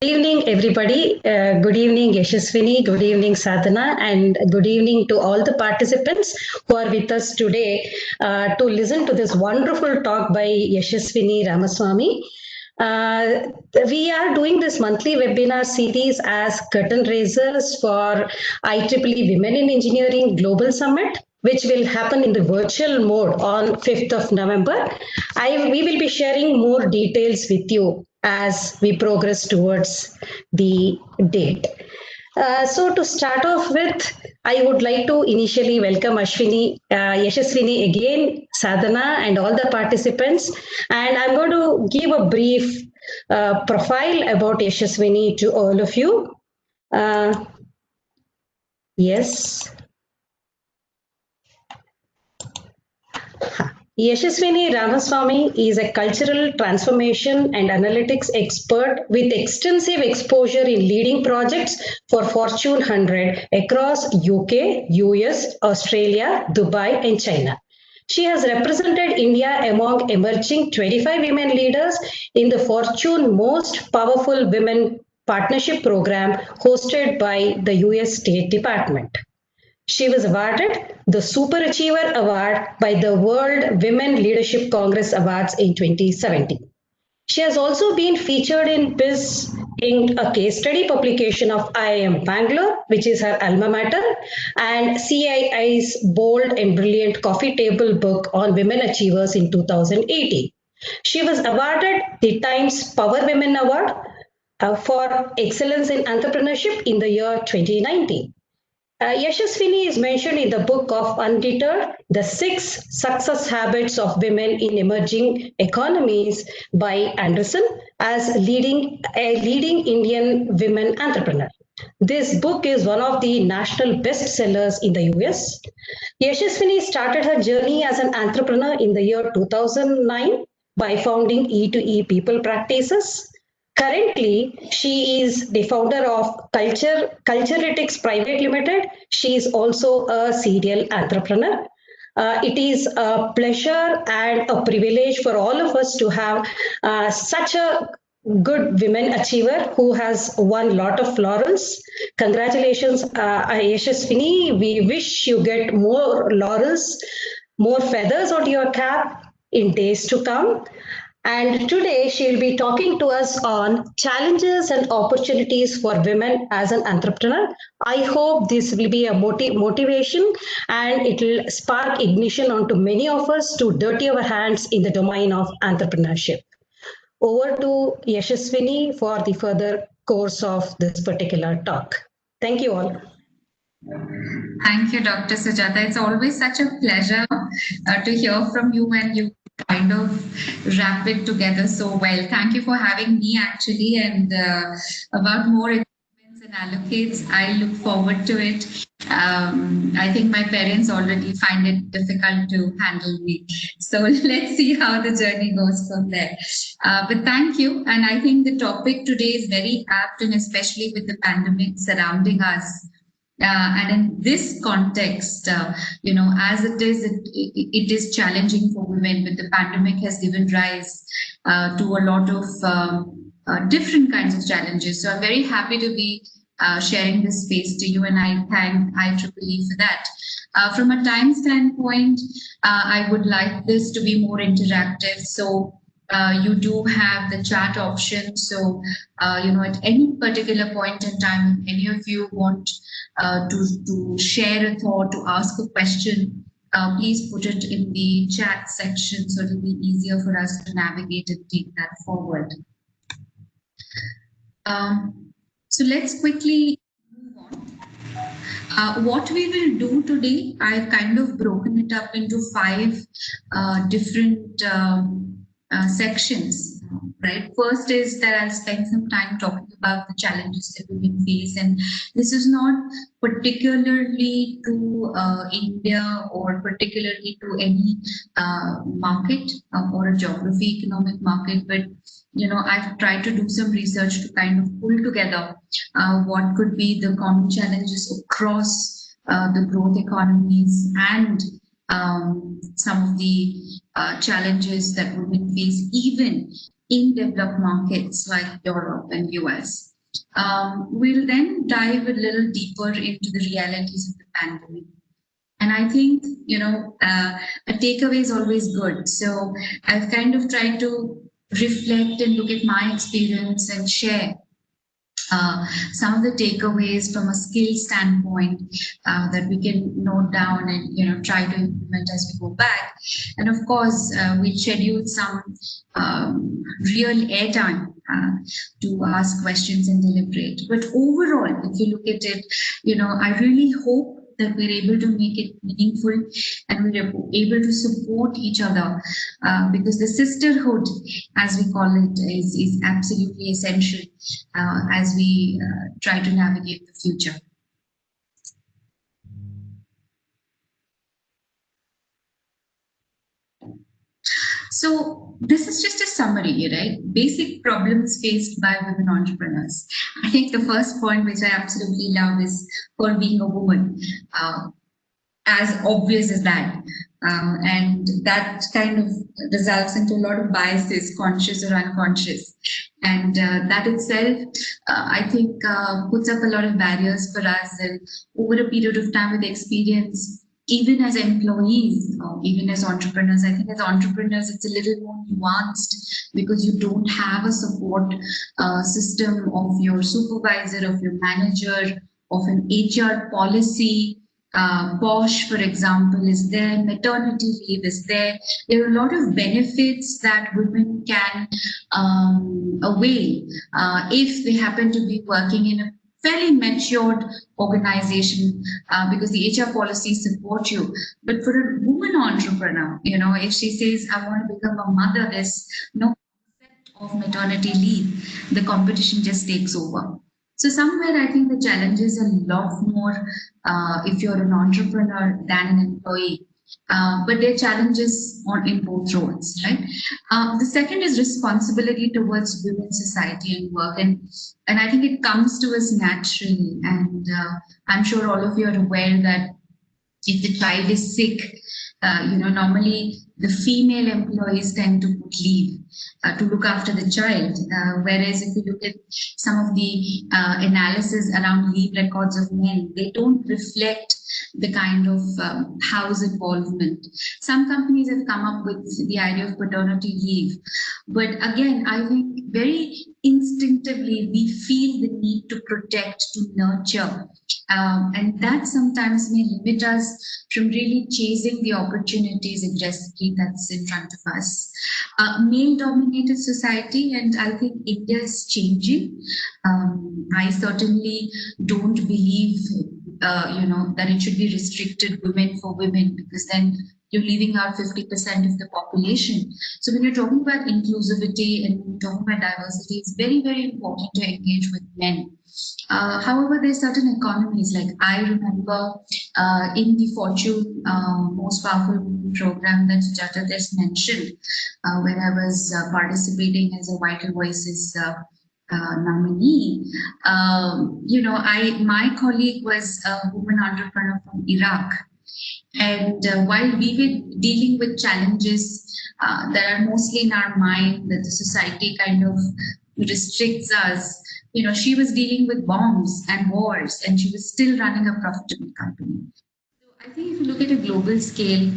Evening, everybody. Good evening, Yeshasvini. Good evening, Sadhana. And good evening to all the participants who are with us today to listen to this wonderful talk by Yeshasvini Ramaswamy. We are doing this monthly webinar series as curtain raisers for IEEE Women in Engineering Global Summit, which will happen in the virtual mode on 5th of November. We will be sharing more details with you as we progress towards the date. So to start off with, I would like to initially welcome Yeshasvini again, Sadhana, and all the participants. And I'm going to give a brief profile about Yeshasvini to all of you. Yes. Yeshasvini Ramaswamy is a cultural transformation and analytics expert with extensive exposure in leading projects for Fortune 100 across UK, US, Australia, Dubai, and China. She has represented India among emerging 25 women leaders in the Fortune Most Powerful Women Partnership Program hosted by the US State Department. She was awarded the Super Achiever Award by the World Women Leadership Congress Awards in 2017. She has also been featured in BIS in a case study publication of IIM Bangalore, which is her alma mater, and CII's Bold and Brilliant Coffee Table book on women achievers in 2018. She was awarded the Times Power Women Award for Excellence in Entrepreneurship in the year 2019. Yashasvini is mentioned in the book of Undeterred, The 6 Success Habits of Women in Emerging Economies by Anderson as a leading Indian women entrepreneur. This book is one of the national bestsellers in the US. Yashasvini started her journey as an entrepreneur in the year 2009 by founding E2E People Practices. Currently, she is the founder of CULTURELYTICS Private Limited. She is also a serial entrepreneur. It is a pleasure and a privilege for all of us to have such a good women achiever who has won a lot of laurels. Congratulations, Yashasvini. We wish you get more laurels, more feathers on your cap in days to come. And today she'll be talking to us on challenges and opportunities for women as an entrepreneur. I hope this will be a motivation and it will spark ignition onto many of us to dirty our hands in the domain of entrepreneurship. Over to Yashasvini for the further course of this particular talk. Thank you all. Thank you, Dr. Sujata. It's always such a pleasure to hear from you, and you kind of wrap it together so well. Thank you for having me, actually, and about more achievements and allocates. I look forward to it. I think my parents already find it difficult to handle me. So let's see how the journey goes from there. But thank you. And I think the topic today is very apt, and especially with the pandemic surrounding us. And in this context, as it is challenging for women, but the pandemic has given rise to a lot of different kinds of challenges. So I'm very happy to be sharing this space to you, and I thank IEEE for that. From a time standpoint, I would like this to be more interactive. So you do have the chat option. So, at any particular point in time, if any of you want to share a thought, to ask a question, please put it in the chat section so it'll be easier for us to navigate and take that forward. So let's quickly move on. What we will do today, I've kind of broken it up into 5 different sections, right? First is that I'll spend some time talking about the challenges that women face, and this is not particularly to India or particularly to any market or a geography economic market, but I've tried to do some research to kind of pull together what could be the common challenges across the growth economies and some of the challenges that women face even in developed markets like Europe and US. We'll then dive a little deeper into the realities of the pandemic. And I think, a takeaway is always good. So I've kind of tried to reflect and look at my experience and share some of the takeaways from a skill standpoint that we can note down and try to implement as we go back. And of course, we scheduled some real airtime to ask questions and deliberate. But overall, if you look at it, I really hope that we're able to make it meaningful and we're able to support each other because the sisterhood, as we call it, is absolutely essential as we try to navigate the future. So this is just a summary, right? Basic problems faced by women entrepreneurs. I think the first point, which I absolutely love, is for being a woman. As obvious as that. And that kind of results into a lot of biases, conscious or unconscious. And that itself, I think, puts up a lot of barriers for us. And over a period of time with experience, even as employees or even as entrepreneurs, I think as entrepreneurs, it's a little more nuanced because you don't have a support system of your supervisor, of your manager, of an HR policy. POSH, for example, is there, maternity leave is there. There are a lot of benefits that women can avail if they happen to be working in a fairly matured organization because the HR policies support you. But for a woman entrepreneur, if she says, I want to become a mother, there's no concept of maternity leave. The competition just takes over. So somewhere I think the challenge is a lot more if you're an entrepreneur than an employee. But there are challenges in both roles, right? The second is responsibility towards women's society and work. And I think it comes to us naturally. And I'm sure all of you are aware that if the child is sick, normally the female employees tend to put leave to look after the child. Whereas if you look at some of the analysis around leave records of men, they don't reflect the kind of house involvement. Some companies have come up with the idea of paternity leave. But again, I think very instinctively, we feel the need to protect, to nurture. And that sometimes may limit us from really chasing the opportunities aggressively that's in front of us. Male-dominated society, and I think India is changing. I certainly don't believe, that it should be restricted women for women, because then you're leaving out 50% of the population. So when you're talking about inclusivity and when you're talking about diversity, it's very, very important to engage with men. However, there's certain economies, like I remember in the Fortune Most Powerful Women program that Sujata just mentioned, when I was participating as a Vital Voices nominee, my colleague was a woman entrepreneur from Iraq. And while we were dealing with challenges that are mostly in our mind, that the society kind of restricts us, she was dealing with bombs and wars, and she was still running a profitable company. So I think if you look at a global scale,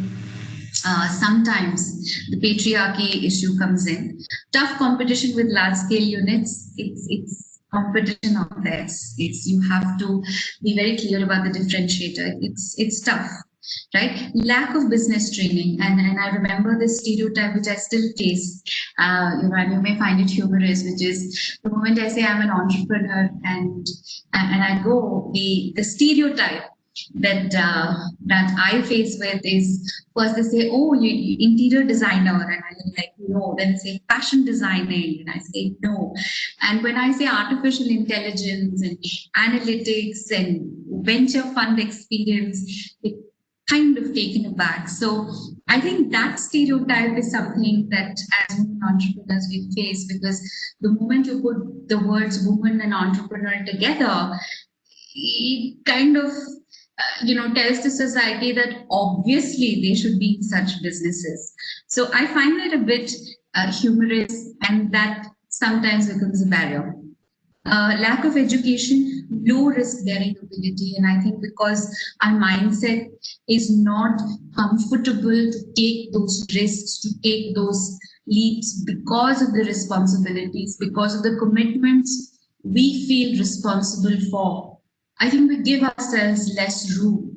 sometimes the patriarchy issue comes in. Tough competition with large-scale units, it's competition out there. It's you have to be very clear about the differentiator. It's tough. Right? Lack of business training. And I remember this stereotype, which I still face, and you may find it humorous, which is the moment I say I'm an entrepreneur and I go, the stereotype that I face with is, first they say, oh, you interior designer, and I'm like, no. Then they say fashion designing, and I say no. And when I say artificial intelligence and analytics and venture fund experience, it kind of taken aback. So I think that stereotype is something that as women entrepreneurs we face, because the moment you put the words woman and entrepreneur together, it kind of tells the society that obviously they should be in such businesses. So I find that a bit humorous, and that sometimes becomes a barrier. lack of education, low risk bearing ability. And I think because our mindset is not comfortable to take those risks, to take those leaps because of the responsibilities, because of the commitments we feel responsible for, I think we give ourselves less room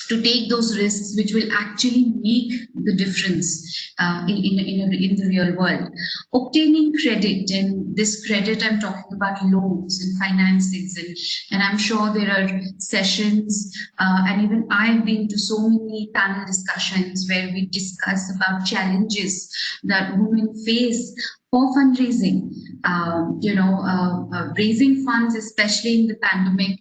to take those risks, which will actually make the difference in the real world. Obtaining credit, and this credit I'm talking about loans and financings, and I'm sure there are sessions, and even I've been to so many panel discussions where we discuss about challenges that women face for fundraising. Raising funds, especially in the pandemic,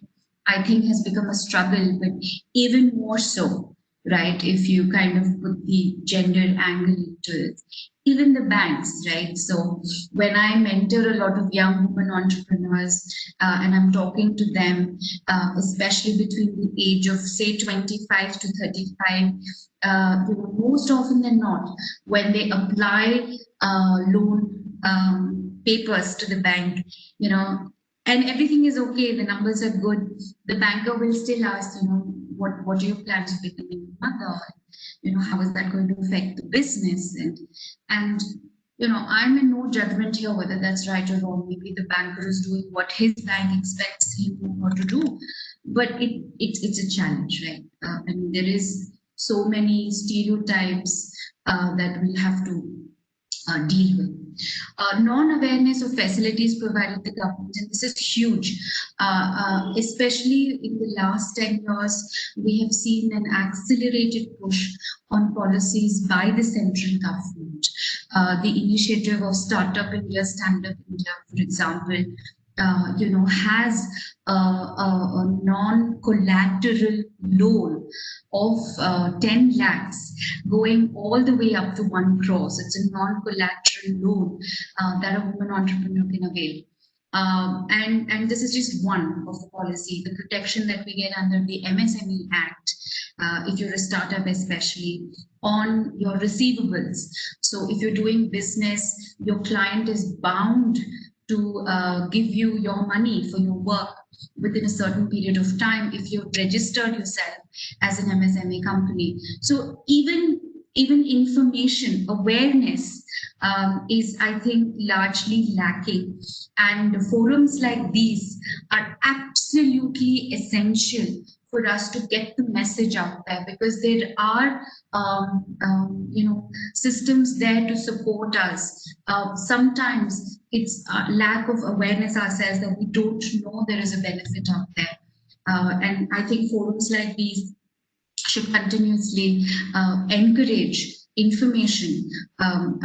I think has become a struggle, but even more so, right? If you kind of put the gender angle into it, even the banks, right? So when I mentor a lot of young women entrepreneurs, and I'm talking to them, especially between the age of say 25 to 35, most often than not, when they apply loan papers to the bank, and everything is okay, the numbers are good, the banker will still ask, what are your plans for becoming a mother? How is that going to affect the business? And I'm in no judgment here whether that's right or wrong. Maybe the banker is doing what his bank expects him or her to do, but it's a challenge, right? And there is so many stereotypes that we have to deal with. Non-awareness of facilities provided the government, and this is huge, especially in the last 10 years, we have seen an accelerated push on policies by the central government. The initiative of Startup India, Stand Up India, for example, has a non-collateral loan of 10 lakhs going all the way up to 1 crore. So it's a non-collateral loan that a woman entrepreneur can avail. And this is just one of the policy, the protection that we get under the MSME Act, if you're a startup especially, on your receivables. So if you're doing business, your client is bound to give you your money for your work within a certain period of time if you've registered yourself as an MSME company. So even information awareness is, I think, largely lacking, and forums like these are absolutely essential for us to get the message out there, because there are systems there to support us. Sometimes it's lack of awareness ourselves that we don't know there is a benefit out there, and I think forums like these should continuously encourage information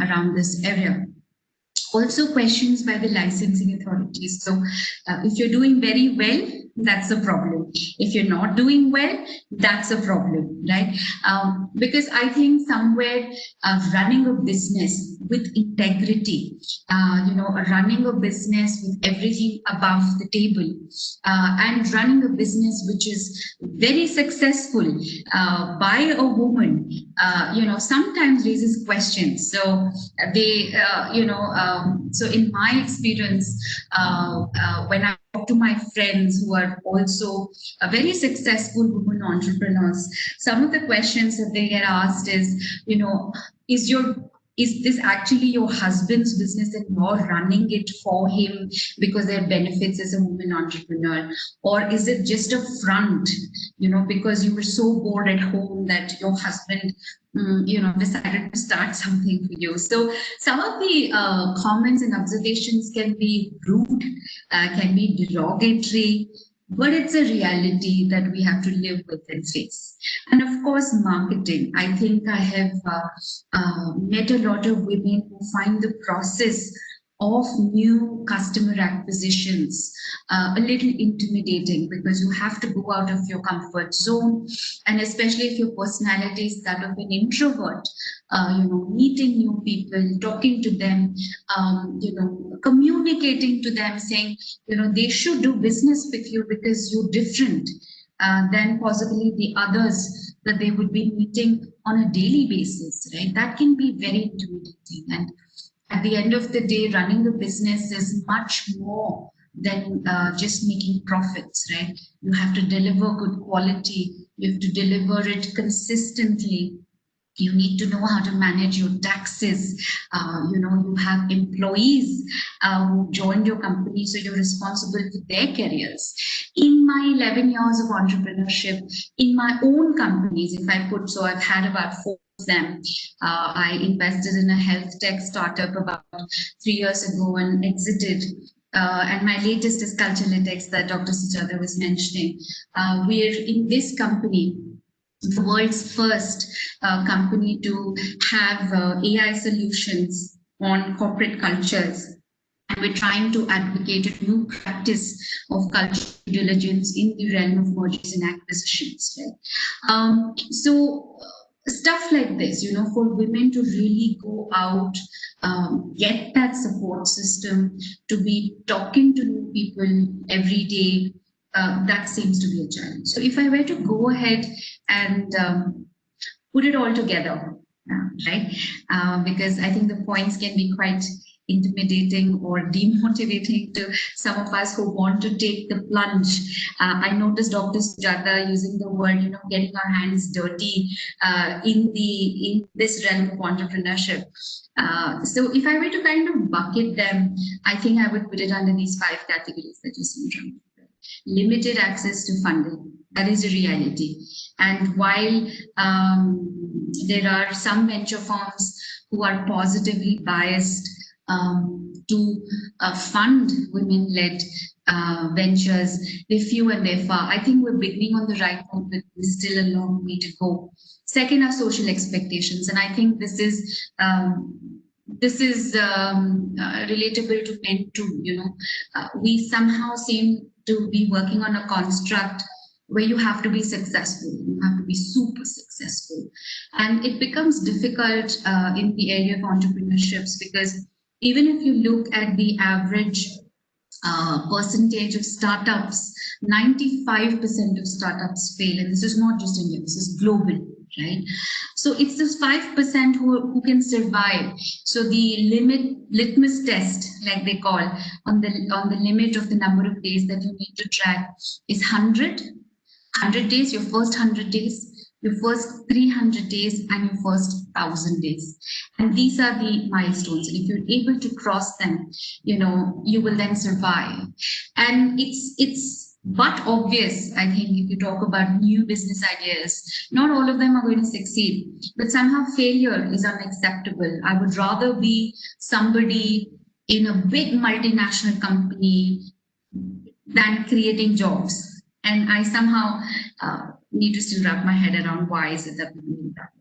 around this area. Also, questions by the licensing authorities. So if you're doing very well, that's a problem. If you're not doing well, that's a problem, right? Because I think somewhere running a business with integrity, running a business with everything above the table, and running a business which is very successful by a woman, sometimes raises questions. So they, so in my experience, when I talk to my friends who are also very successful women entrepreneurs, some of the questions that they get asked is, is this actually your husband's business and you're running it for him because there are benefits as a woman entrepreneur? Or is it just a front, because you were so bored at home that your husband decided to start something for you? So some of the comments and observations can be rude, can be derogatory, but it's a reality that we have to live with and face. And of course, marketing. I think I have met a lot of women who find the process of new customer acquisitions a little intimidating, because you have to go out of your comfort zone, and especially if your personality is that of an introvert, meeting new people, talking to them, communicating to them, saying, they should do business with you because you're different than possibly the others that they would be meeting on a daily basis, right? That can be very intimidating. And at the end of the day, running a business is much more than just making profits, right? You have to deliver good quality. You have to deliver it consistently. You need to know how to manage your taxes. You have employees who joined your company, so you're responsible for their careers. In my 11 years of entrepreneurship, in my own companies, if I put so, I've had about 4 of them. I invested in a health tech startup about 3 years ago and exited. And my latest is CULTURELYTICS that Dr. Sujata was mentioning. We're in this company, the world's first company to have AI solutions on corporate cultures. And we're trying to advocate a new practice of cultural diligence in the realm of mergers and acquisitions. Right? So stuff like this, for women to really go out, get that support system, to be talking to new people every day, that seems to be a challenge. So if I were to go ahead and put it all together, right? Because I think the points can be quite intimidating or demotivating to some of us who want to take the plunge. I noticed Dr. Sujata using the word, getting our hands dirty in this realm of entrepreneurship. So if I were to kind of bucket them, I think I would put it under these 5 categories that you see. Limited access to funding, that is a reality. And while there are some venture firms who are positively biased to fund women-led ventures, they're few and they're far. I think we're beginning on the right note, but there's still a long way to go. Second are social expectations, and I think this is relatable to men too. We somehow seem to be working on a construct where you have to be successful, you have to be super successful. And it becomes difficult in the area of entrepreneurships, because even if you look at the average percentage of startups, 95% of startups fail. And this is not just India, this is global, right? So it's those 5% who can survive. So the litmus test, like they call, on the limit of the number of days that you need to track is 100 days, your first 100 days, your first 300 days, and your first 1,000 days. And these are the milestones. And if you're able to cross them, you will then survive. And it's but obvious, I think, if you talk about new business ideas, not all of them are going to succeed, but somehow failure is unacceptable. I would rather be somebody in a big multinational company than creating jobs. And I somehow need to still wrap my head around why is it that we do that.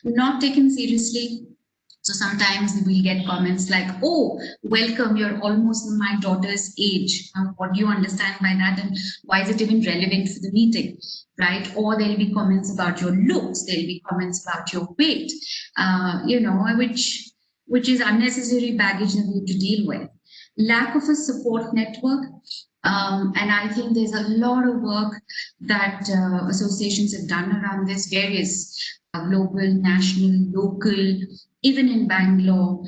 Not taken seriously. So sometimes we'll get comments like, oh, welcome, you're almost my daughter's age. What do you understand by that? And why is it even relevant for the meeting, right? Or there'll be comments about your looks. There'll be comments about your weight, which is unnecessary baggage that we have to deal with. Lack of a support network. And I think there's a lot of work that associations have done around this, various global, national, local, even in Bangalore.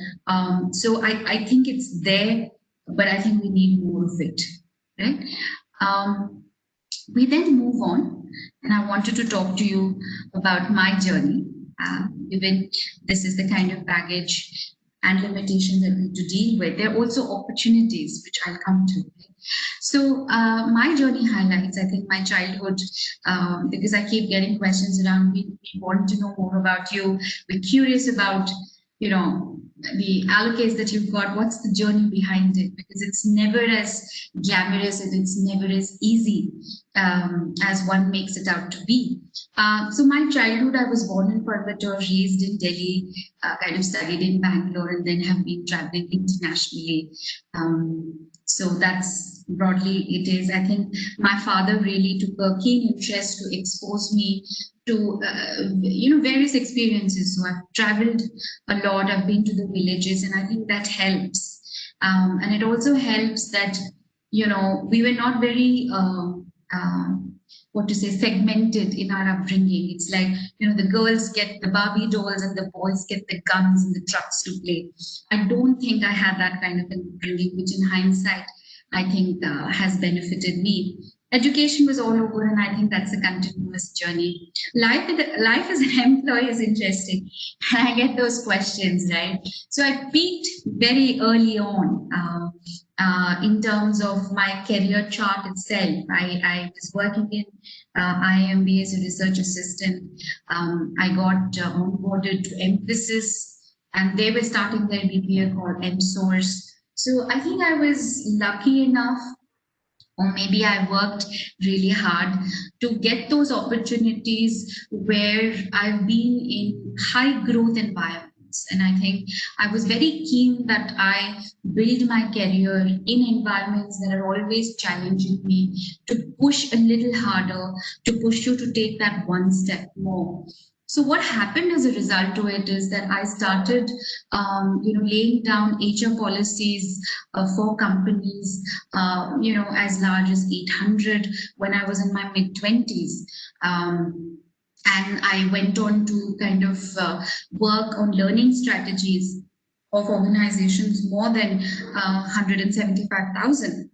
So I think it's there, but I think we need more of it, right? We then move on, and I wanted to talk to you about my journey. Given this is the kind of baggage and limitations that we need to deal with, there are also opportunities, which I'll come to. So my journey highlights, I think, my childhood, because I keep getting questions around, we want to know more about you. We're curious about, the allocates that you've got, what's the journey behind it? Because it's never as glamorous and it's never as easy as one makes it out to be. So my childhood, I was born in Coimbatore, raised in Delhi, kind of studied in Bangalore, and then have been traveling internationally. So that's broadly it is. I think my father really took a keen interest to expose me to various experiences. So I've traveled a lot, I've been to the villages, and I think that helps. And it also helps that we were not very what to say, segmented in our upbringing. It's like, the girls get the Barbie dolls and the boys get the guns and the trucks to play. I don't think I had that kind of upbringing, which in hindsight, I think has benefited me. Education was all over, and I think that's a continuous journey. Life as an employee is interesting. I get those questions, right? So I peaked very early on in terms of my career chart itself. I was working in IMB as a research assistant. I got onboarded to Emphasis, and they were starting their BPA called MSource. So I think I was lucky enough, or maybe I worked really hard to get those opportunities where I've been in high growth environments. And I think I was very keen that I build my career in environments that are always challenging me to push a little harder, to push you to take that one step more. So what happened as a result to it is that I started, laying down HR policies for companies, as large as 800 when I was in my mid-20s. And I went on to kind of work on learning strategies of organizations more than 175,000.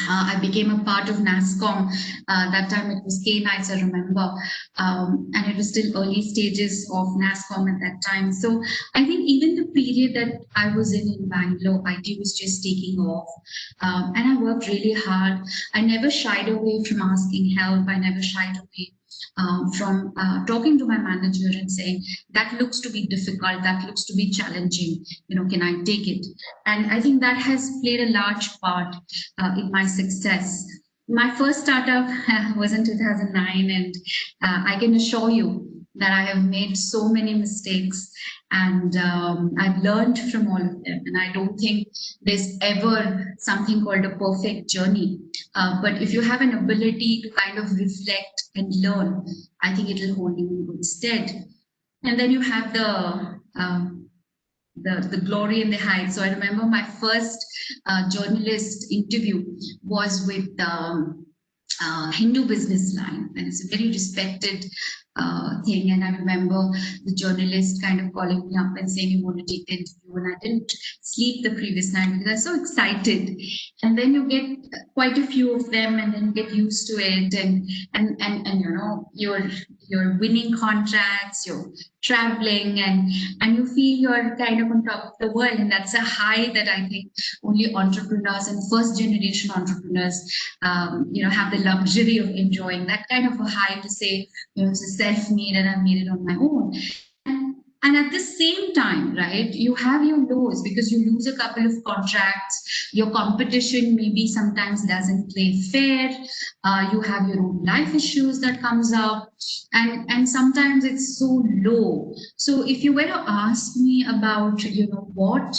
I became a part of NASSCOM. That time it was K-Nights, I remember. And it was still early stages of NASSCOM at that time. So I think even the period that I was in Bangalore, IT was just taking off. And I worked really hard. I never shied away from asking help. I never shied away from talking to my manager and saying, that looks to be difficult, that looks to be challenging, can I take it? And I think that has played a large part in my success. My first startup was in 2009, and I can assure you that I have made so many mistakes, and I've learned from all of them. And I don't think there's ever something called a perfect journey. But if you have an ability to kind of reflect and learn, I think it will hold you in good stead. And then you have the glory and the heights. So I remember my first journalist interview was with Hindu Business Line, and it's a very respected thing. And I remember the journalist kind of calling me up and saying, "You want to take the interview?" And I didn't sleep the previous night because I was so excited. And then you get quite a few of them, and then you get used to it, and you're winning contracts, you're traveling, and you feel you're kind of on top of the world. And that's a high that I think only entrepreneurs and first generation entrepreneurs have the luxury of enjoying, that kind of a high to say, it's a self-made and I've made it on my own. And at the same time, right, you have your lows because you lose a couple of contracts. Your competition maybe sometimes doesn't play fair. You have your own life issues that comes up, and sometimes it's so low. So if you were to ask me about, what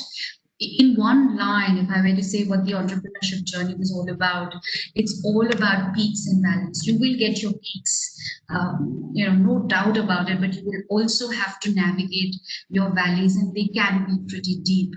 in one line, if I were to say what the entrepreneurship journey was all about, it's all about peaks and valleys. You will get your peaks, no doubt about it, but you will also have to navigate your valleys, and they can be pretty deep.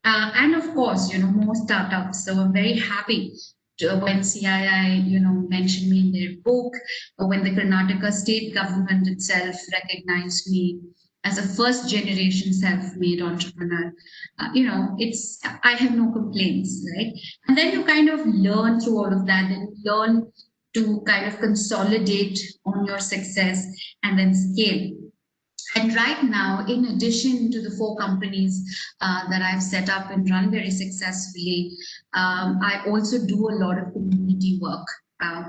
And of course, more startups. So I'm very happy when CII, mentioned me in their book, or when the Karnataka state government itself recognized me as a first generation self-made entrepreneur. I have no complaints, right? And then you kind of learn through all of that, then you learn to kind of consolidate on your success and then scale. And right now, in addition to the 4 companies that I've set up and run very successfully, I also do a lot of community work.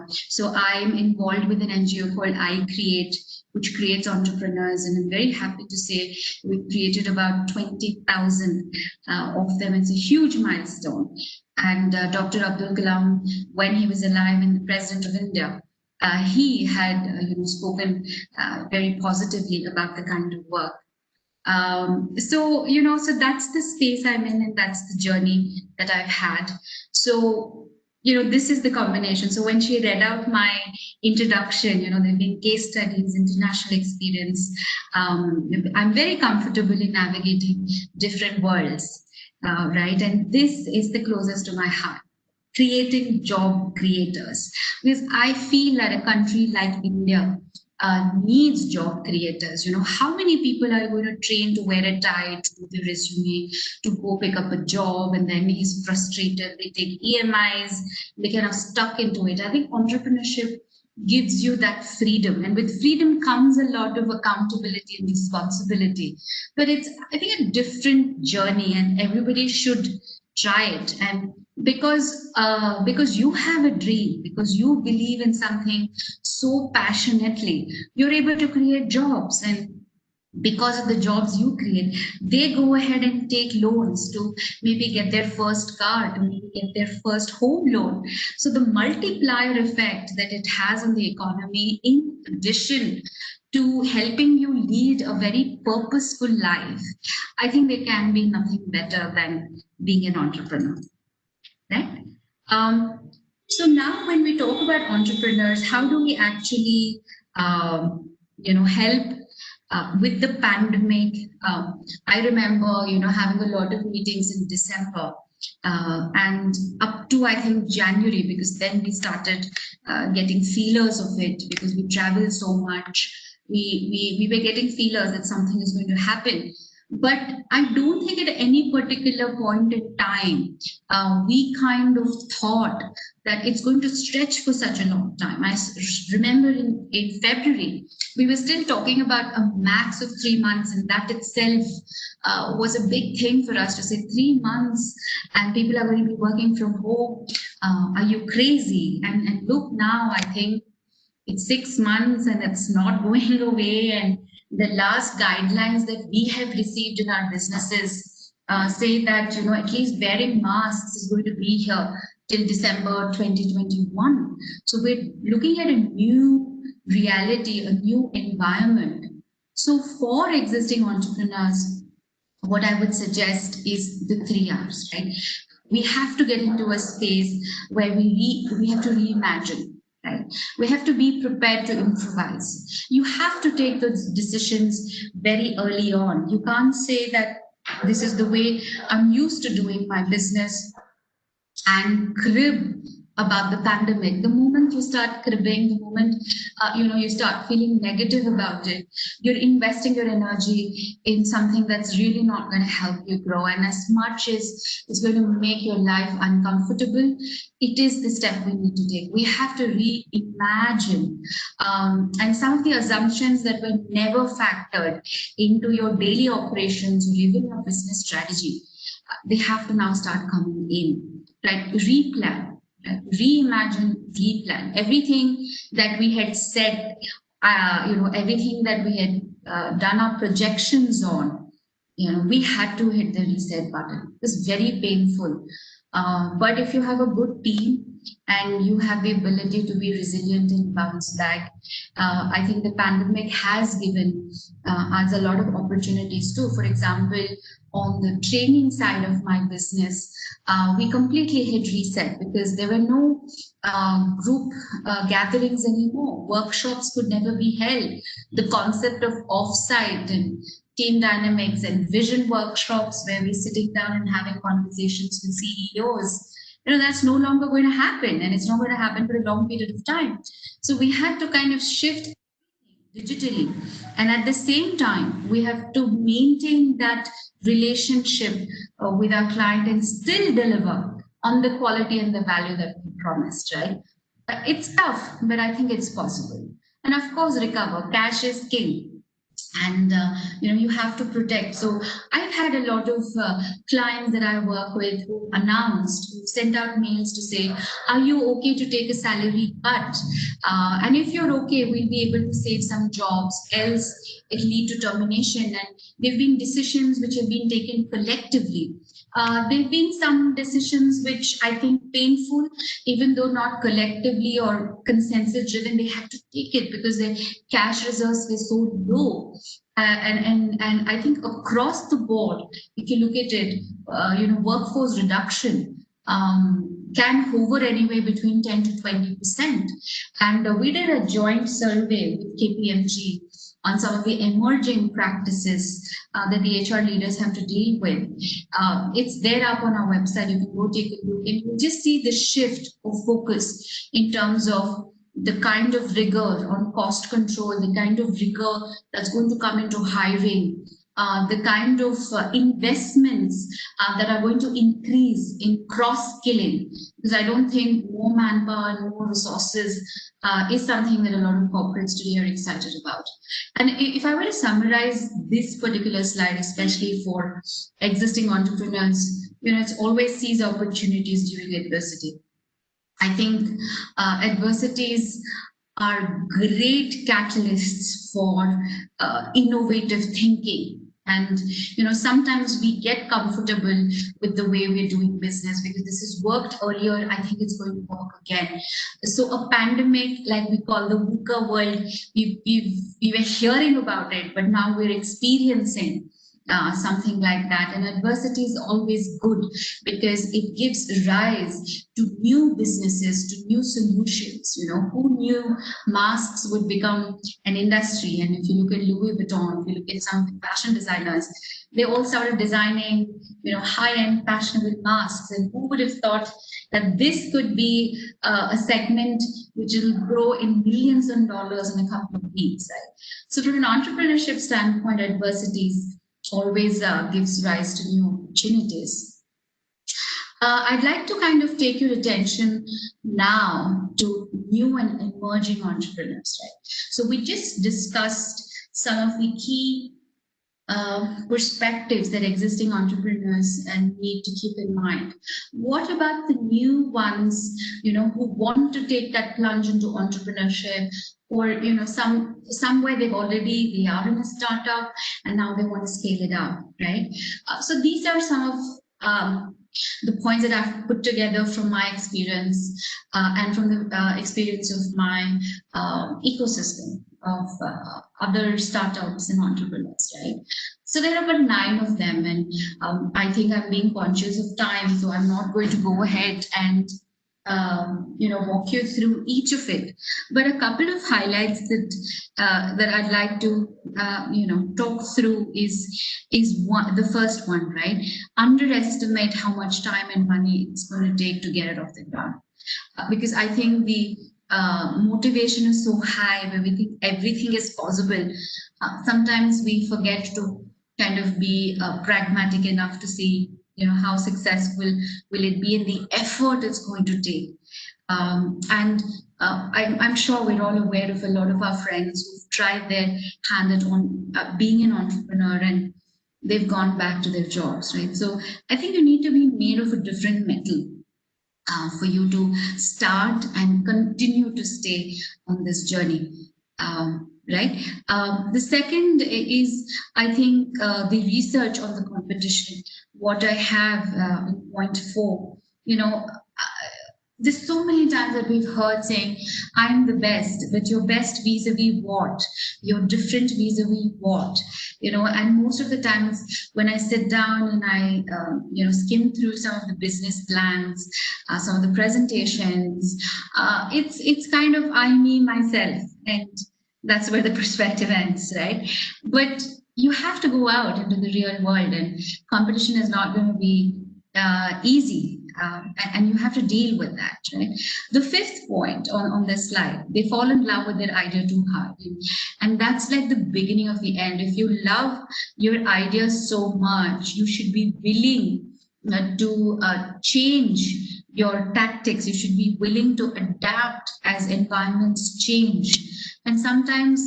So I'm involved with an NGO called I Create, which creates entrepreneurs. And I'm very happy to say we've created about 20,000 of them. It's a huge milestone. And Dr. Abdul Kalam, when he was alive and the President of India, he had spoken very positively about the kind of work. So that's the space I'm in, and that's the journey that I've had. So this is the combination. So when she read out my introduction, there've been case studies, international experience. I'm very comfortable in navigating different worlds, right? And this is the closest to my heart. creating job creators, because I feel that a country like India needs job creators. How many people are going to train to wear a tie to the resume to go pick up a job, and then he's frustrated, they take EMIs, they kind of stuck into it. I think entrepreneurship gives you that freedom, and with freedom comes a lot of accountability and responsibility, but it's, I think, a different journey, and everybody should try it. And because you have a dream, because you believe in something so passionately, you're able to create jobs, and because of the jobs you create, they go ahead and take loans to maybe get their first car, to maybe get their first home loan. So the multiplier effect that it has on the economy, in addition to helping you lead a very purposeful life, I think there can be nothing better than being an entrepreneur, right? So now when we talk about entrepreneurs, how do we actually, help with the pandemic? I remember, having a lot of meetings in December and up to, I think, January, because then we started getting feelers of it, because we travel so much. We were getting feelers that something is going to happen. But I don't think at any particular point in time, we kind of thought that it's going to stretch for such a long time. I remember in February, we were still talking about a max of 3 months, and that itself was a big thing for us to say 3 months and people are going to be working from home. Are you crazy? And look now, I think it's 6 months and it's not going away. And the last guidelines that we have received in our businesses say that, at least wearing masks is going to be here till December 2021. So we're looking at a new reality, a new environment. So for existing entrepreneurs, what I would suggest is the 3 R's, right? We have to get into a space where we have to reimagine. Right? We have to be prepared to improvise. You have to take those decisions very early on. You can't say that this is the way I'm used to doing my business and crib about the pandemic. The moment you start cribbing, the moment you start feeling negative about it, you're investing your energy in something that's really not going to help you grow. And as much as it's going to make your life uncomfortable, it is the step we need to take. We have to reimagine. And some of the assumptions that were never factored into your daily operations or even your business strategy, they have to now start coming in. Like replan, reimagine, replan. Everything that we had said, everything that we had done our projections on, we had to hit the reset button. It's very painful. But if you have a good team and you have the ability to be resilient and bounce back, I think the pandemic has given us a lot of opportunities too. For example, on the training side of my business, we completely hit reset because there were no group gatherings anymore. Workshops could never be held. The concept of offsite and team dynamics and vision workshops where we're sitting down and having conversations with CEOs, that's no longer going to happen, and it's not going to happen for a long period of time. So we had to kind of shift digitally, and at the same time we have to maintain that relationship with our client and still deliver on the quality and the value that we promised, right? It's tough, but I think it's possible. And of course, recover. Cash is king. And you have to protect. So I've had a lot of clients that I work with who announced, who sent out mails to say, are you okay to take a salary cut? And if you're okay, we'll be able to save some jobs, else it lead to termination. And there've been decisions which have been taken collectively. There've been some decisions which I think painful, even though not collectively or consensus driven, they had to take it because their cash reserves were so low. And I think across the board, if you look at it, workforce reduction can hover anywhere between 10 to 20%. And we did a joint survey with KPMG on some of the emerging practices that the HR leaders have to deal with. It's there up on our website. You can go take a look and you'll just see the shift of focus in terms of the kind of rigor on cost control, the kind of rigor that's going to come into hiring, the kind of investments that are going to increase in cross-skilling, because I don't think more manpower and more resources is something that a lot of corporates today are excited about. And if I were to summarize this particular slide, especially for existing entrepreneurs, it always sees opportunities during adversity. I think adversities are great catalysts for innovative thinking. And sometimes we get comfortable with the way we're doing business because this has worked earlier. I think it's going to work again. So a pandemic, like we call the VUCA world, we were hearing about it, but now we're experiencing something like that. And adversity is always good because it gives rise to new businesses, to new solutions. Who knew masks would become an industry? And if you look at Louis Vuitton, if you look at some fashion designers, they all started designing, high-end fashionable masks. And who would have thought that this could be a segment which will grow in millions of dollars in a couple of weeks, right? So from an entrepreneurship standpoint, adversities always gives rise to new opportunities. I'd like to kind of take your attention now to new and emerging entrepreneurs, right? So we just discussed some of the key perspectives that existing entrepreneurs need to keep in mind. What about the new ones, who want to take that plunge into entrepreneurship, or somewhere they are in a startup and now they want to scale it up, right? So these are some of the points that I've put together from my experience and from the experience of my ecosystem of other startups and entrepreneurs, right? So there are about 9 of them, and I think I'm being conscious of time, so I'm not going to go ahead and walk you through each of it. But a couple of highlights that I'd like to talk through is the first one, right? Underestimate how much time and money it's going to take to get it off the ground, because I think the motivation is so high where we think everything is possible. Sometimes we forget to kind of be pragmatic enough to see how successful will it be and the effort it's going to take. I'm sure we're all aware of a lot of our friends who've tried their hand at being an entrepreneur and they've gone back to their jobs, right? So I think you need to be made of a different metal for you to start and continue to stay on this journey. Right. The second is, I think, the research on the competition. What I have in point 4, there's so many times that we've heard saying, I'm the best, but your best vis-a-vis what? You're different vis-a-vis what? And most of the times when I sit down and I, skim through some of the business plans, some of the presentations, it's kind of I, me, myself, and that's where the perspective ends, right? But you have to go out into the real world, and competition is not going to be easy, and you have to deal with that, right? The 5th point on this slide, they fall in love with their idea too hard, and that's like the beginning of the end. If you love your idea so much, you should be willing to change your tactics. You should be willing to adapt as environments change. And sometimes,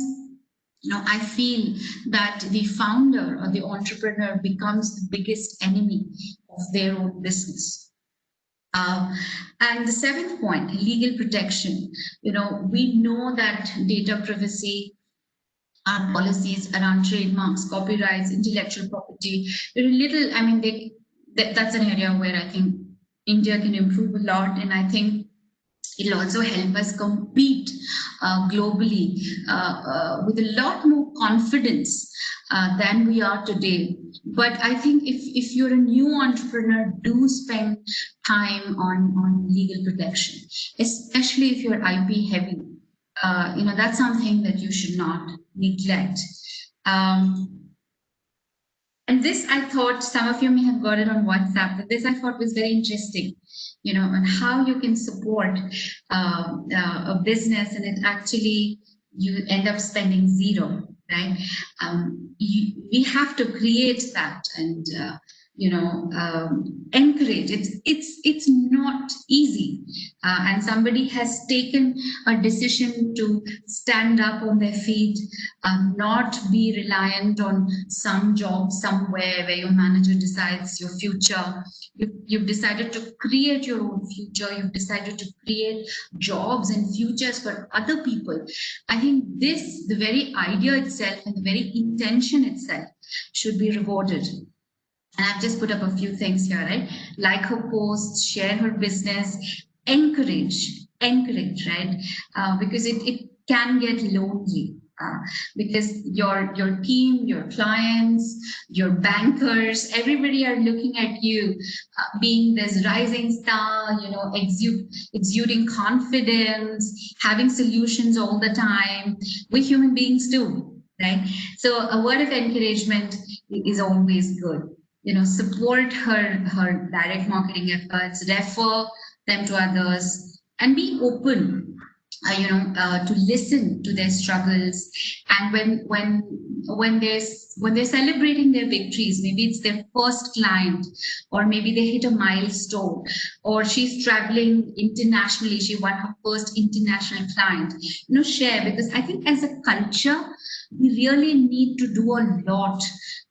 I feel that the founder or the entrepreneur becomes the biggest enemy of their own business. And the 7th point, legal protection. We know that data privacy and policies around trademarks, copyrights, intellectual property, that's an area where I think India can improve a lot, and I think it'll also help us compete globally with a lot more confidence than we are today. But I think if you're a new entrepreneur, do spend time on legal protection, especially if you're IP heavy. That's something that you should not neglect. And this, I thought, some of you may have got it on WhatsApp, but this I thought was very interesting, on how you can support a business and it actually, you end up spending zero, right? We have to create that and, encourage. It's not easy. And somebody has taken a decision to stand up on their feet, not be reliant on some job somewhere where your manager decides your future. You've decided to create your own future. You've decided to create jobs and futures for other people. I think the very idea itself and the very intention itself should be rewarded. And I've just put up a few things here, right? Like her posts, share her business, encourage, right? Because it can get lonely. Because your team, your clients, your bankers, everybody are looking at you, being this rising star, exuding confidence, having solutions all the time. We're human beings too, right? So a word of encouragement is always good. Support her direct marketing efforts, refer them to others, and be open, to listen to their struggles. And when they're celebrating their victories, maybe it's their first client, or maybe they hit a milestone, or she's traveling internationally, she won her first international client, share, because I think as a culture, we really need to do a lot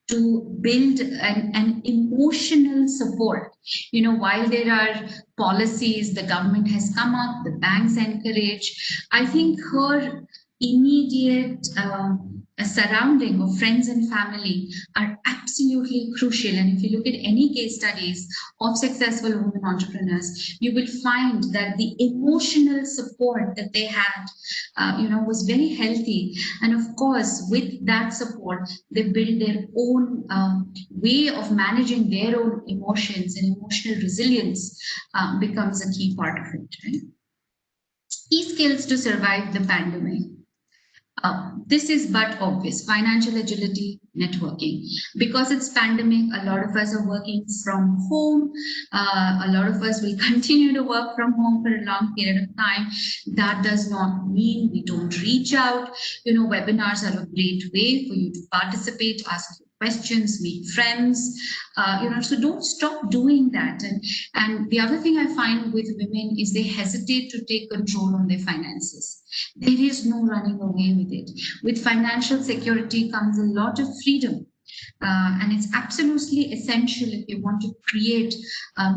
to build an emotional support. While there are policies the government has come up, the banks encourage, I think her immediate surrounding of friends and family are absolutely crucial. And if you look at any case studies of successful women entrepreneurs, you will find that the emotional support that they had, was very healthy. And of course, with that support, they build their own way of managing their own emotions, and emotional resilience becomes a key part of it. Right? Key skills to survive the pandemic. This is but obvious: financial agility, networking. Because it's pandemic, a lot of us are working from home. A lot of us will continue to work from home for a long period of time. That does not mean we don't reach out. Webinars are a great way for you to participate, ask questions, meet friends, so don't stop doing that. And the other thing I find with women is they hesitate to take control on their finances. There is no running away with it. With financial security comes a lot of freedom. And it's absolutely essential if you want to create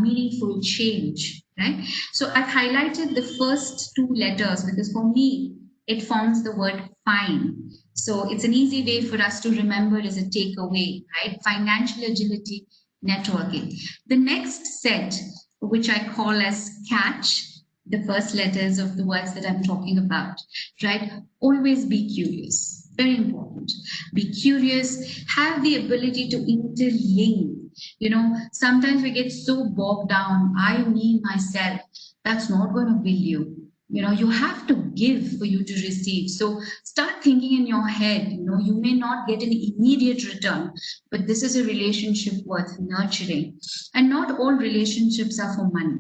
meaningful change, right? So I've highlighted the first two letters because for me, it forms the word FINE. So it's an easy way for us to remember as a takeaway, right? Financial agility, networking. The next set, which I call as CATCH, the first letters of the words that I'm talking about, right? Always be curious. Very important. Be curious, have the ability to interlink. Sometimes we get so bogged down, I, me, myself. That's not going to build you. You have to give for you to receive. So start thinking in your head, you may not get an immediate return, but this is a relationship worth nurturing. And not all relationships are for money.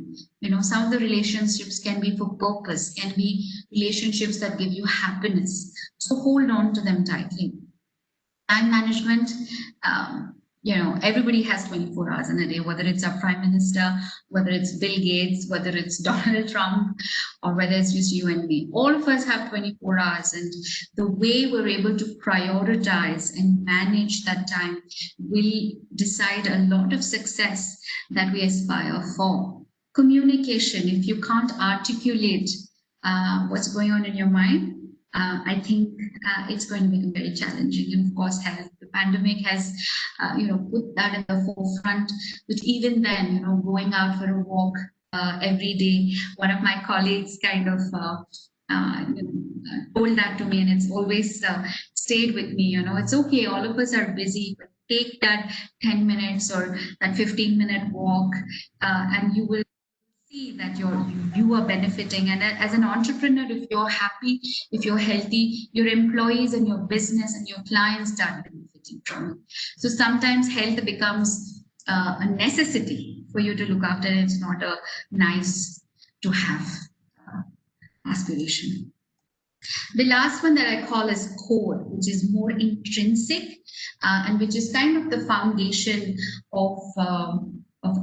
Some of the relationships can be for purpose, can be relationships that give you happiness. So hold on to them tightly. Time management, everybody has 24 hours in a day, whether it's our prime minister, whether it's Bill Gates, whether it's Donald Trump, or whether it's just you and me. All of us have 24 hours. And the way we're able to prioritize and manage that time will decide a lot of success that we aspire for. Communication, if you can't articulate what's going on in your mind, I think it's going to become very challenging. And of course, health. The pandemic has, put that in the forefront. But even then, going out for a walk every day. One of my colleagues kind of told that to me, and it's always stayed with me. It's okay. All of us are busy, but take that 10 minutes or that 15-minute walk, and you will see that you are benefiting. And as an entrepreneur, if you're happy, if you're healthy, your employees and your business and your clients start benefiting from it. So sometimes health becomes a necessity for you to look after, and it's not a nice to have aspiration. The last one that I call is core, which is more intrinsic, and which is kind of the foundation of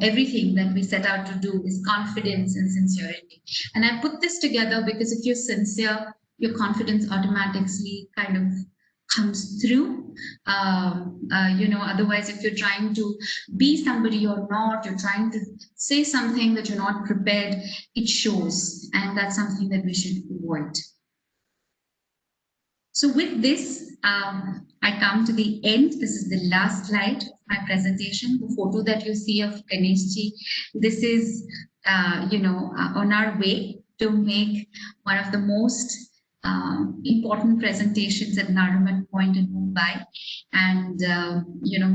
everything that we set out to do, is confidence and sincerity. And I put this together because if you're sincere, your confidence automatically kind of comes through. Otherwise, if you're trying to be somebody you're not, you're trying to say something that you're not prepared, it shows, and that's something that we should avoid. So with this, I come to the end. This is the last slide of my presentation. The photo that you see of Ganeshji, this is, on our way to make one of the most important presentations at Nariman Point in Mumbai. And,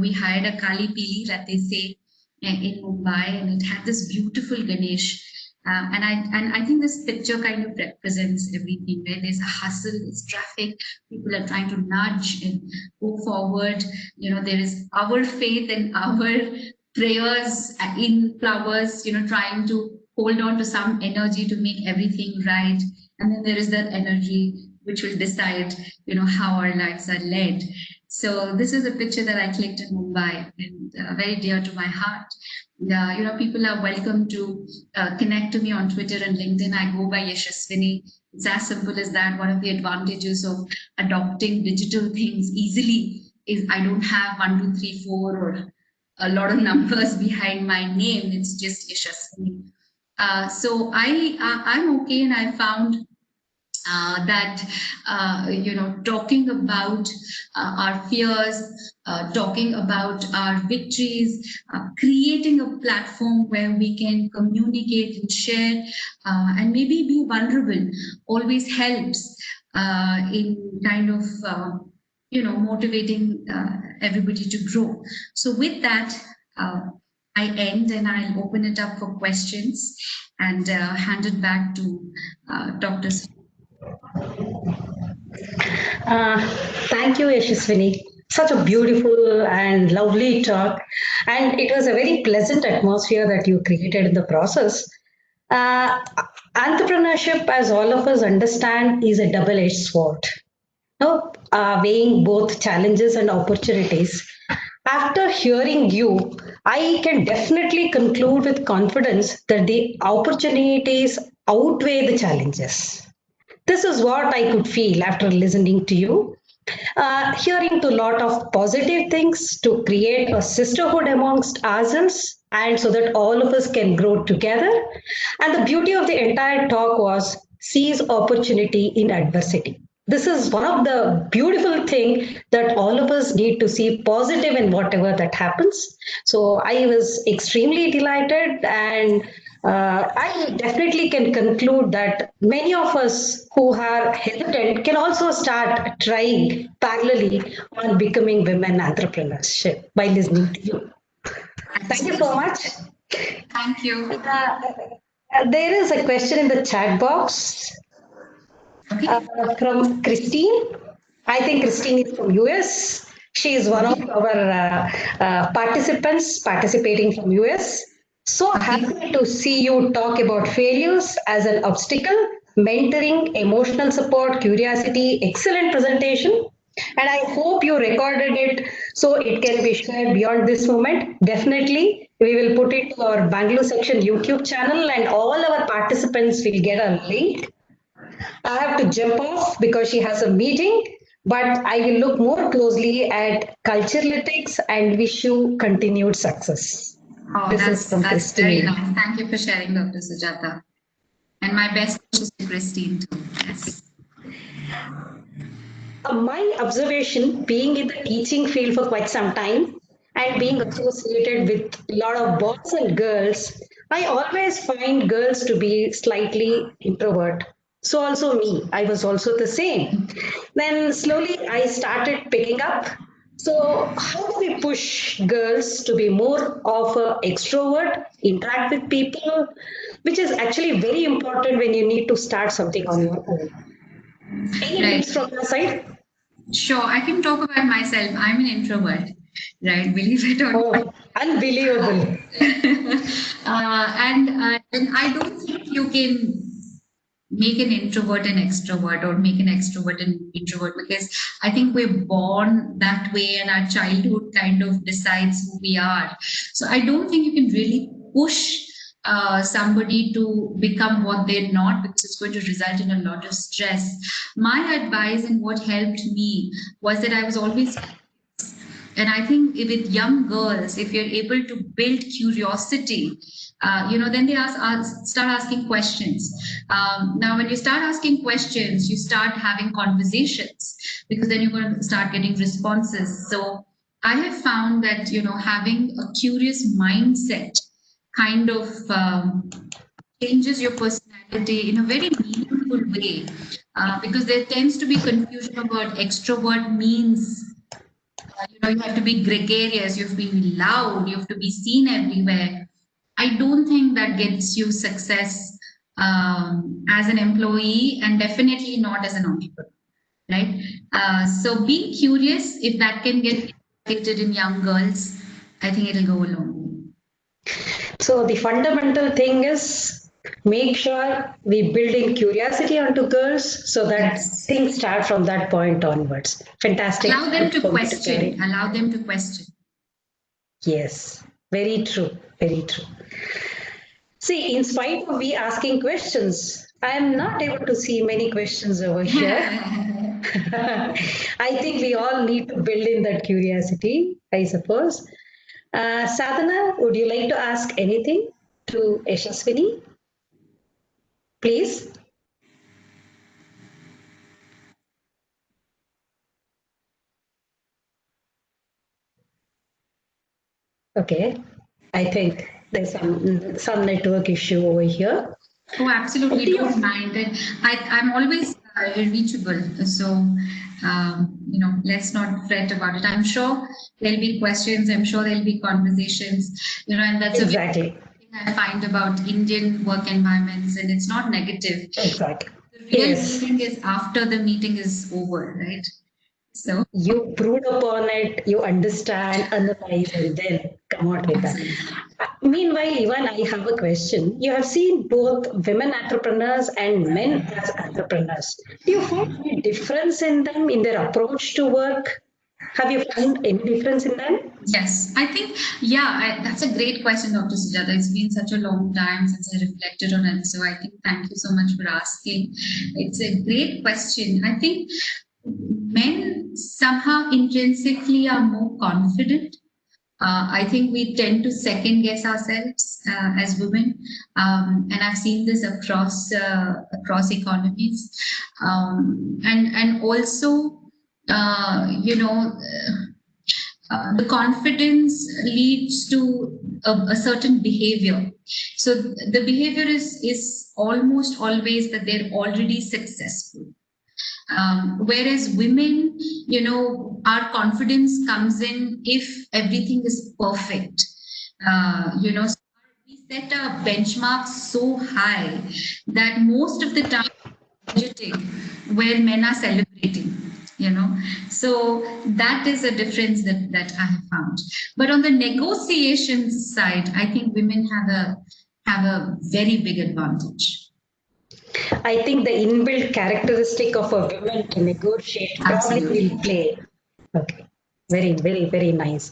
we hired a Kali Pili, that they say, in Mumbai, and it had this beautiful Ganesh. And I think this picture kind of represents everything, where there's a hustle, there's traffic, people are trying to nudge and go forward. There is our faith and our prayers in flowers, trying to hold on to some energy to make everything right. And then there is that energy which will decide, how our lives are led. So this is a picture that I clicked in Mumbai, and very dear to my heart. People are welcome to connect to me on Twitter and LinkedIn. I go by Yeshasvini. It's as simple as that. One of the advantages of adopting digital things easily is I don't have 1, 2, 3, 4 or a lot of numbers behind my name. It's just Yeshasvini. So I'm okay, and I found that talking about our fears, talking about our victories, creating a platform where we can communicate and share, and maybe be vulnerable always helps in kind of motivating everybody to grow. So with that, I end, and I'll open it up for questions and hand it back to Dr. Thank you, Yashaswini. Such a beautiful and lovely talk. And it was a very pleasant atmosphere that you created in the process. Uh, Entrepreneurship, as all of us understand, is a double-edged sword. Weighing both challenges and opportunities. After hearing you, I can definitely conclude with confidence that the opportunities outweigh the challenges. This is what I could feel after listening to you. Hearing to a lot of positive things to create a sisterhood amongst ourselves, and so that all of us can grow together. And the beauty of the entire talk was seize opportunity in adversity. This is one of the beautiful thing that all of us need to see positive in whatever that happens. So I was extremely delighted, and I definitely can conclude that many of us who are hesitant can also start trying parallelly on becoming women entrepreneurship by listening to you. Thank you so much. Thank you. There is a question in the chat box from Christine. I think Christine is from US. She is one of our participants participating from US. So happy to see you talk about failures as an obstacle, mentoring, emotional support, curiosity, excellent presentation. And I hope you recorded it so it can be shared beyond this moment. Definitely, we will put it to our Bangalore section YouTube channel, and all our participants will get a link. I have to jump off because she has a meeting, but I will look more closely at Culturelytics and wish you continued success. Oh, that's very nice. Thank you for sharing, Dr. Sujata. And my best wishes to Christine too. Yes. My observation, being in the teaching field for quite some time and being associated with a lot of boys and girls, I always find girls to be slightly introvert. So also me, I was also the same. Then slowly I started picking up. So how do we push girls to be more of an extrovert, interact with people, which is actually very important when you need to start something on your own. Any Right. tips from your side? Sure, I can talk about myself. I'm an introvert, right? Believe it or not. Oh, unbelievable. And I don't think you can make an introvert an extrovert or make an extrovert an introvert, because I think we're born that way and our childhood kind of decides who we are. So I don't think you can really push somebody to become what they're not, because it's going to result in a lot of stress. My advice and what helped me was that I was always, and I think with young girls, if you're able to build curiosity, then they start asking questions. Now, when you start asking questions, you start having conversations, because then you're going to start getting responses. So I have found that, having a curious mindset kind of changes your personality in a very meaningful way, because there tends to be confusion about extrovert means you have to be gregarious, you have to be loud, you have to be seen everywhere. I don't think that gets you success as an employee, and definitely not as an entrepreneur, right? So being curious, if that can get educated in young girls, I think it'll go a long way. So the fundamental thing is make sure we build in curiosity onto girls so that Yes. things start from that point onwards. Fantastic. Allow them to for me carry. question. Allow them to question. Yes, very true. Very true. See, in spite of we asking questions, I am not able to see many questions over here. I think we all need to build in that curiosity, I suppose. Sadhana, would you like to ask anything to Yeshasvini? Please. Okay. I think there's some network issue over here. Oh, absolutely. Don't mind it. I'm always reachable. So, let's not fret about it. I'm sure there'll be questions. I'm sure there'll be conversations, and that's exactly a thing I find about Indian work environments, and it's not negative. Exactly. The real Yes. meeting is after the meeting is over, right? So you brood upon it, you understand, analyze, and then come out with that. Meanwhile, even I have a question. You have seen both women entrepreneurs and men as entrepreneurs. Do you find any difference in them, in their approach to work? Have you found any difference in them? Yes, I think, that's a great question, Dr. Sujata. It's been such a long time since I reflected on it. So I think thank you so much for asking. It's a great question. I think men somehow intrinsically are more confident. I think we tend to second guess ourselves as women, and I've seen this across economies, and also, the confidence leads to a certain behavior. So the behavior is almost always that they're already successful. Whereas women, our confidence comes in if everything is perfect. So we set a benchmark so high that most of the time, budgeting where men are celebrating. So that is a difference that I have found. But on the negotiations side, I think women have a very big advantage. I think the inbuilt characteristic of a woman to negotiate probably will play. Okay, very, very, very nice.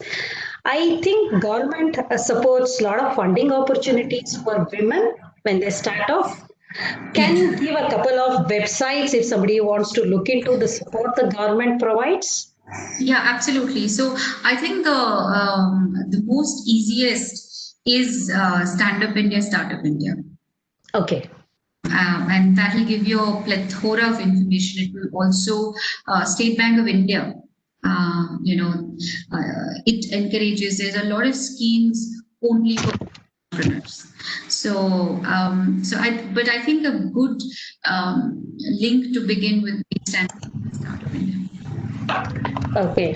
I think government supports a lot of funding opportunities for women when they start off. Can you give a couple of websites if somebody wants to look into the support the government provides? Yeah, absolutely. So I think the most easiest is Stand Up India, Startup India. Okay. And that will give you a plethora of information. It will also State Bank of India. It encourages. There's a lot of schemes only for entrepreneurs. So, but I think a good link to begin with is Stand Up India, Startup India. Okay.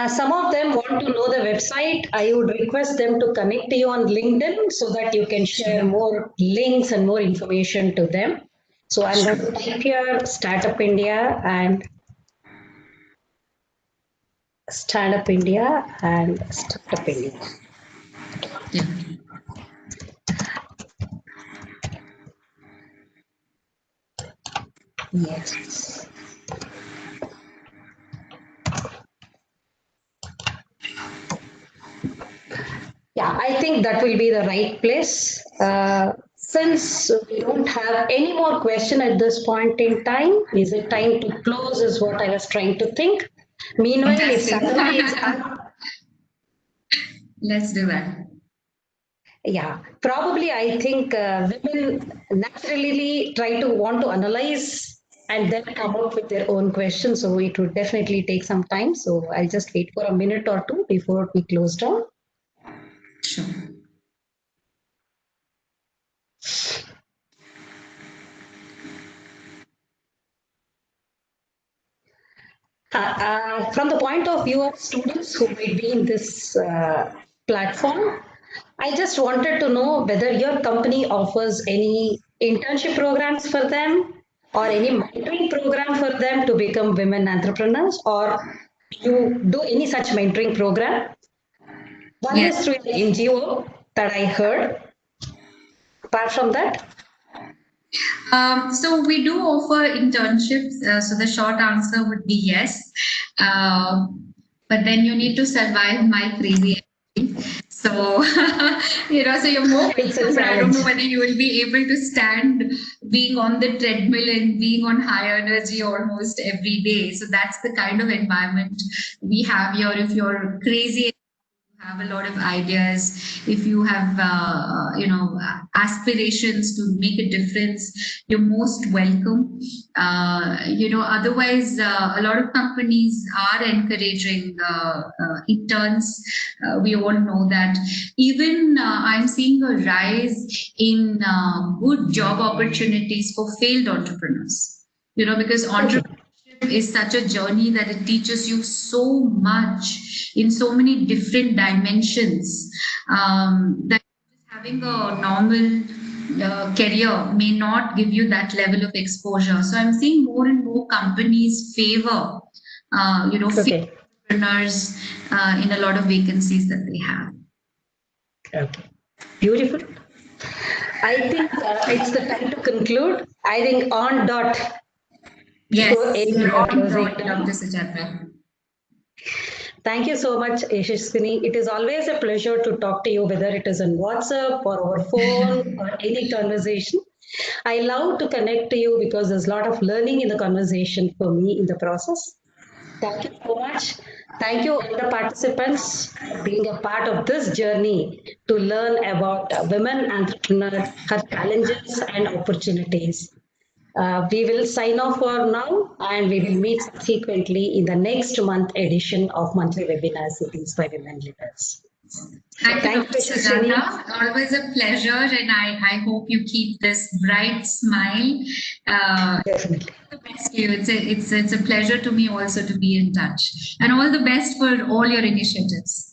Some of them want to know the website. I would request them to connect to you on LinkedIn so that you can share more links and more information to them. So I'm going to type here Startup India and Startup India and Startup India. Yeah. Yes. Yeah, I think that will be the right place. Since we don't have any more question at this point in time, is it time to close is what I was trying to think. Meanwhile, if Fantastic. somebody is Let's do that. yeah, probably I think women naturally try to want to analyze and then come up with their own questions. So it would definitely take some time. So I'll just wait for a minute or two before we close down. Sure. From the point of view of students who may be in this platform, I just wanted to know whether your company offers any internship programs for them or any mentoring program for them to become women entrepreneurs, or you do any such mentoring program. One Yes. is through the NGO that I heard. Apart from that, So we do offer internships. So the short answer would be yes. But then you need to survive my crazy energy. So, so you're more it's a welcome, but I don't challenge. know whether you will be able to stand being on the treadmill and being on high energy almost every day. So that's the kind of environment we have here. If you're crazy, have a lot of ideas, if you have aspirations to make a difference, you're most welcome. Otherwise, a lot of companies are encouraging interns. We all know that. Even I'm seeing a rise in good job opportunities for failed entrepreneurs, because Okay. entrepreneurship is such a journey that it teaches you so much in so many different dimensions, that having a normal career may not give you that level of exposure. So I'm seeing more and more companies favor, female Okay. entrepreneurs in a lot of vacancies that they have. Okay. Beautiful. I think it's the time to conclude. I think on dot before Yes, any you're on closing point, Dr. time. Sujata. Thank you so much, Yeshasvini. It is always a pleasure to talk to you, whether it is on WhatsApp or over phone or any conversation. I love to connect to you because there's a lot of learning in the conversation for me in the process. Thank you so much. Thank you, all the participants, for being a part of this journey to learn about women entrepreneurs, her challenges and opportunities. We will sign off for now and we will meet subsequently in the next month edition of monthly webinar series by women leaders. Thank you, Thank Dr. you, Yashasvini. Sujata. Always a pleasure, and I hope you keep this bright smile. Definitely. The best to you. It's a pleasure to me also to be in touch, and all the best for all your initiatives.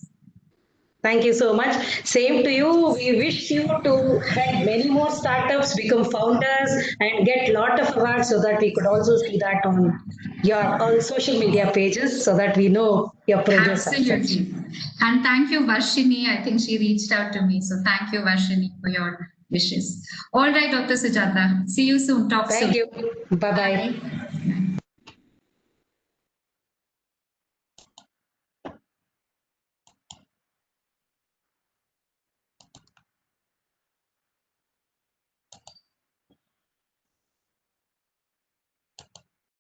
Thank you so much. Same to you. We wish you to head many more startups, become founders, and get lot of awards so that we could also see that on your on social media pages so that we know your progress as such. Absolutely, and thank you, Varshini. I think she reached out to me, so thank you, Varshini, for your wishes. All right, Dr. Sujata. See you soon. Talk soon. Thank you. Bye bye. Bye.